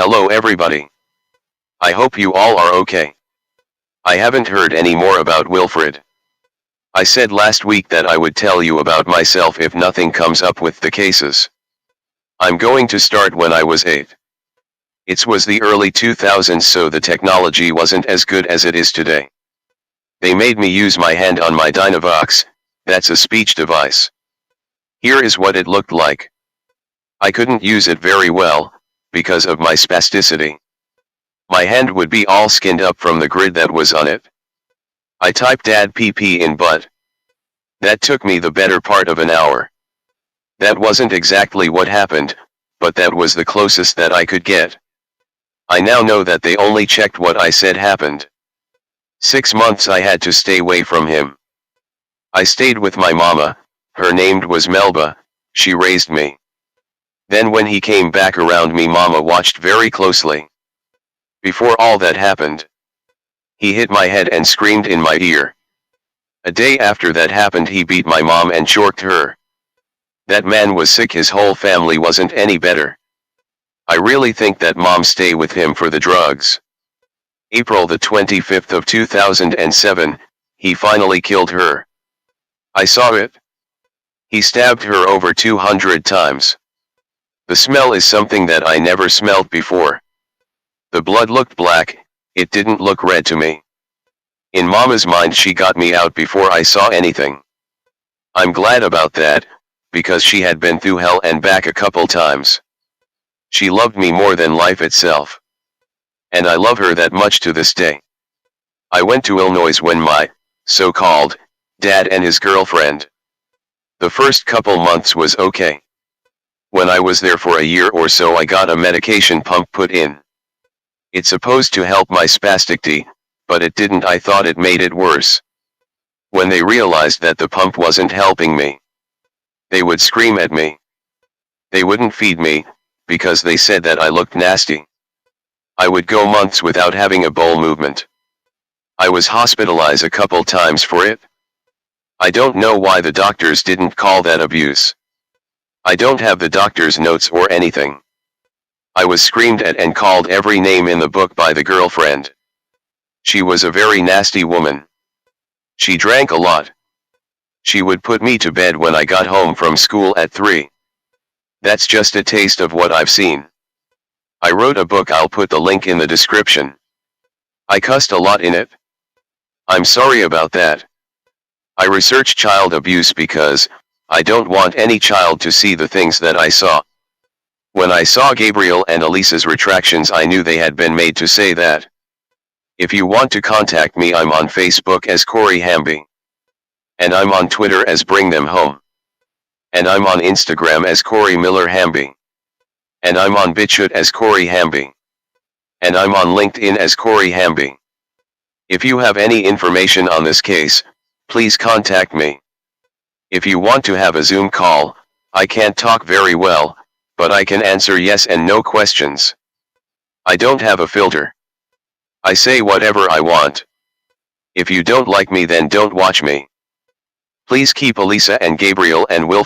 Hello everybody. I hope you all are okay. I haven't heard any more about Wilfred. I said last week that I would tell you about myself if nothing comes up with the cases. I'm going to start when I was 8. It was the early 2000s, so the technology wasn't as good as it is today. They made me use my hand on my Dynavox, that's a speech device. Here is what it looked like. I couldn't use it very well, because of my spasticity. My hand would be all skinned up from the grid that was on it. I typed dad PP in but. That took me the better part of an hour. That wasn't exactly what happened, but that was the closest that I could get. I now know that they only checked what I said happened. 6 months I had to stay away from him. I stayed with my mama, her name was Melba, she raised me. Then when he came back around me, mama watched very closely. Before all that happened, he hit my head and screamed in my ear. A day after that happened, he beat my mom and choked her. That man was sick, his whole family wasn't any better. I really think that mom stayed with him for the drugs. April the 25th of 2007, he finally killed her. I saw it. He stabbed her over 200 times. The smell is something that I never smelled before. The blood looked black, it didn't look red to me. In mama's mind, she got me out before I saw anything. I'm glad about that, because she had been through hell and back a couple times. She loved me more than life itself. And I love her that much to this day. I went to Illinois when my, so-called, dad and his girlfriend. The first couple months was okay. When I was there for a year or so, I got a medication pump put in. It's supposed to help my spasticity, but it didn't. I thought it made it worse. When they realized that the pump wasn't helping me, they would scream at me. They wouldn't feed me, because they said that I looked nasty. I would go months without having a bowel movement. I was hospitalized a couple times for it. I don't know why the doctors didn't call that abuse. I don't have the doctor's notes or anything. I was screamed at and called every name in the book by the girlfriend. She was a very nasty woman. She drank a lot. She would put me to bed when I got home from school at 3. That's just a taste of what I've seen. I wrote a book, I'll put the link in the description. I cussed a lot in it. I'm sorry about that. I researched child abuse because I don't want any child to see the things that I saw. When I saw Gabriel and Elisa's retractions, I knew they had been made to say that. If you want to contact me, I'm on Facebook as Corey Hamby. And I'm on Twitter as Bring Them Home. And I'm on Instagram as Corey Miller Hamby. And I'm on Bitchute as Corey Hamby. And I'm on LinkedIn as Corey Hamby. If you have any information on this case, please contact me. If you want to have a Zoom call, I can't talk very well, but I can answer yes and no questions. I don't have a filter. I say whatever I want. If you don't like me, then don't watch me. Please keep Elisa and Gabriel and Wilfred